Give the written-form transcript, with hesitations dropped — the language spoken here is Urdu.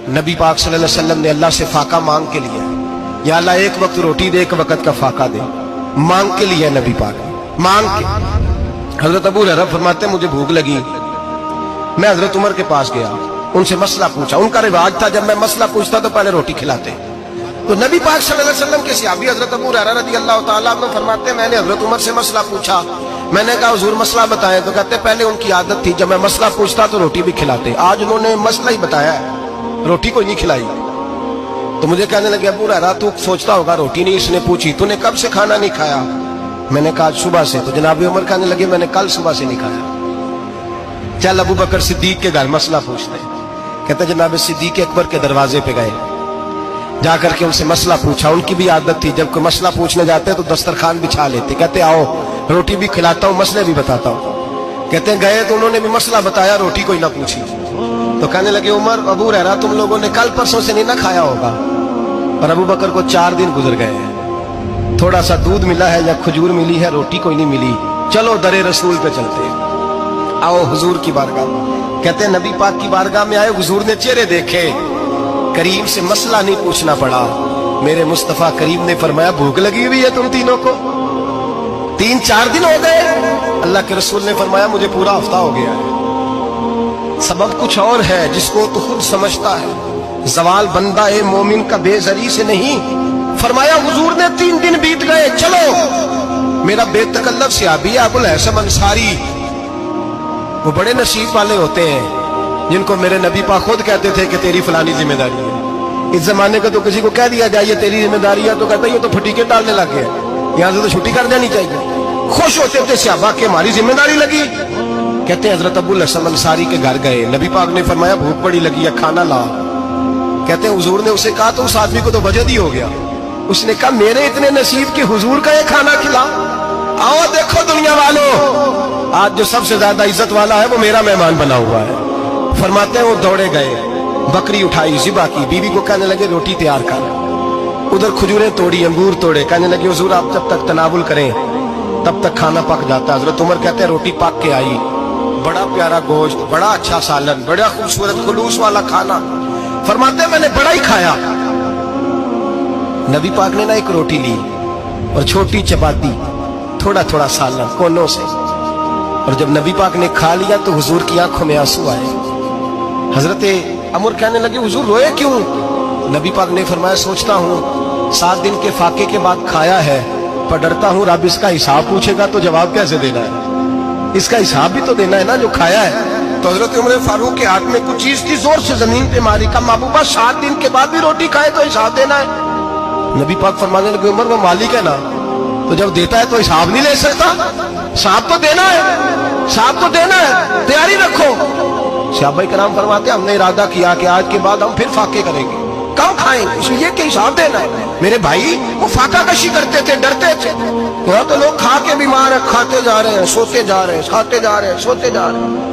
نبی پاک صلی اللہ علیہ وسلم نے اللہ سے فاقہ مانگ کے لیا، یا اللہ ایک وقت روٹی دے، ایک وقت کا فاقہ دے، مانگ کے لیا نبی پاک مانگ کے۔ حضرت ابو ہریرہ فرماتے ہیں مجھے بھوک لگی، میں حضرت عمر کے پاس گیا، ان سے مسئلہ پوچھا۔ ان کا رواج تھا جب میں مسئلہ پوچھتا تو پہلے روٹی کھلاتے۔ تو نبی پاک صلی اللہ علیہ وسلم کے صحابی حضرت ابو ہریرہ رضی اللہ تعالیٰ عنہ فرماتے ہیں میں نے حضرت عمر سے مسئلہ پوچھا، میں نے کہا حضور مسئلہ بتائیں، تو کہتے پہلے ان کی عادت تھی جب میں مسئلہ پوچھتا تو روٹی بھی کھلاتے، آج انہوں نے مسئلہ ہی بتایا ہے، روٹی کوئی نہیں کھلائی۔ تو مجھے کہنے لگے ابو ہریرہ تو سوچتا ہوگا روٹی نہیں اس نے پوچھی، تو نے کب سے کھانا نہیں کھایا؟ میں نے کہا آج صبح سے۔ تو جناب عمر کہنے لگے میں نے کل صبح سے نہیں کھایا، چل ابو بکر صدیق کے گھر مسئلہ پوچھتے ہیں۔ کہتے جناب صدیق اکبر کے دروازے پہ گئے، جا کر کے ان سے مسئلہ پوچھا۔ ان کی بھی عادت تھی جب کوئی مسئلہ پوچھنے جاتے تو دسترخوان بچھا لیتے، کہتے آؤ روٹی بھی کھلاتا ہوں مسئلے بھی بتاتا ہوں۔ کہتے ہیں گئے تو انہوں نے بھی مسئلہ بتایا، روٹی کوئی نہ پوچھی۔ تو کہنے لگے عمر ابو ہریرہ تم لوگوں نے کل پرسوں سے نہیں نہ کھایا ہوگا، اور ابو بکر کو 4 دن گزر گئے ہیں، تھوڑا سا دودھ ملا ہے یا کھجور ملی ہے، روٹی کوئی نہیں ملی، چلو در رسول پہ چلتے ہیں، آؤ حضور کی بارگاہ میں۔ کہتے ہیں نبی پاک کی بارگاہ میں آئے، حضور نے چہرے دیکھے، کریم سے مسئلہ نہیں پوچھنا پڑا۔ میرے مصطفیٰ کریم نے فرمایا بھوک لگی ہوئی ہے تم تینوں کو، 3-4 دن ہو گئے۔ اللہ کے رسول نے فرمایا مجھے پورا ہفتہ ہو گیا ہے۔ سبب کچھ اور ہے جس کو تو خود سمجھتا ہے، زوال بندہ مومن کا بے زری سے نہیں۔ فرمایا حضور نے 3 دن بیت گئے، چلو۔ میرا بے تکلف صحابی ہے ابو الحسن انصاری، وہ بڑے نصیب والے ہوتے ہیں جن کو میرے نبی پاک خود کہتے تھے کہ تیری فلانی ذمہ داری ہے۔ اس زمانے کا تو کسی کو کہہ دیا جائے یہ تیری ذمہ داری ہے تو کہتا ہے یہ تو پھٹیکے ڈالنے لگ گئے، یہاں سے تو چھٹی کر جانی چاہیے۔ خوش ہوتے تھے صحابہ کہ ہماری ذمہ داری لگی۔ کہتے ہیں حضرت ابو الحسن انصاری کے گھر گئے، نبی پاک نے فرمایا بھوک بڑی لگی ہے کھانا لا۔ کہتے ہیں حضور نے اسے کہا تو اس آدمی کو تو وجد ہی ہو گیا، اس نے کہا میرے اتنے نصیب کہ حضور کا یہ کھانا کھلا۔ آؤ دیکھو دنیا والوں، آج جو سب سے زیادہ عزت والا ہے وہ میرا مہمان بنا ہوا ہے۔ فرماتے ہیں وہ دوڑے گئے، بکری اٹھائی، ذبح کی، بیوی کو کہنے لگے روٹی تیار کر، ادھر کھجوریں توڑی، انگور توڑے، کہنے لگے حضور آپ جب تک تناول کریں تب تک کھانا پک جاتا ہے۔ حضرت عمر کہتے ہیں روٹی پک کے آئی، بڑا پیارا گوشت، بڑا اچھا سالن، بڑا خوبصورت خلوص والا کھانا۔ فرماتے ہیں میں نے بڑا ہی کھایا۔ نبی پاک نے نہ ایک روٹی لی اور چھوٹی چپاتی، تھوڑا تھوڑا سالن کونوں سے، اور جب نبی پاک نے کھا لیا تو حضور کی آنکھوں میں آنسو آئے۔ حضرت عمر کہنے لگے حضور روئے کیوں؟ نبی پاک نے فرمایا سوچتا ہوں 7 دن کے فاقے کے بعد کھایا ہے، پر ڈرتا ہوں رب اس کا حساب پوچھے گا تو جواب کیسے دینا ہے، اس کا حساب بھی تو دینا ہے نا جو کھایا ہے۔ تو حضرت عمر فاروق کے ہاتھ میں کچھ چیز تھی، زور سے زمین پہ ماری، کا محبوبہ 7 دن کے بعد بھی روٹی کھائے تو حساب دینا ہے۔ نبی پاک فرمانے لگے عمر وہ مالک ہے نا، تو جب دیتا ہے تو حساب نہیں لے سکتا، حساب تو دینا ہے، حساب تو دینا ہے، تیاری رکھو۔ صحابہ کرام فرماتے ہیں ہم نے ارادہ کیا کہ آج کے بعد ہم پھر فاقے کریں گے، کم کھائیں گے، اس لیے کہ حساب دینا ہے۔ میرے بھائی وہ فاقہ کشی کرتے تھے، ڈرتے تھے، یہاں تو لوگ کھا کے بیمار ہیں، کھاتے جا رہے ہیں، سوتے جا رہے ہیں، کھاتے جا رہے ہیں، سوتے جا رہے ہیں۔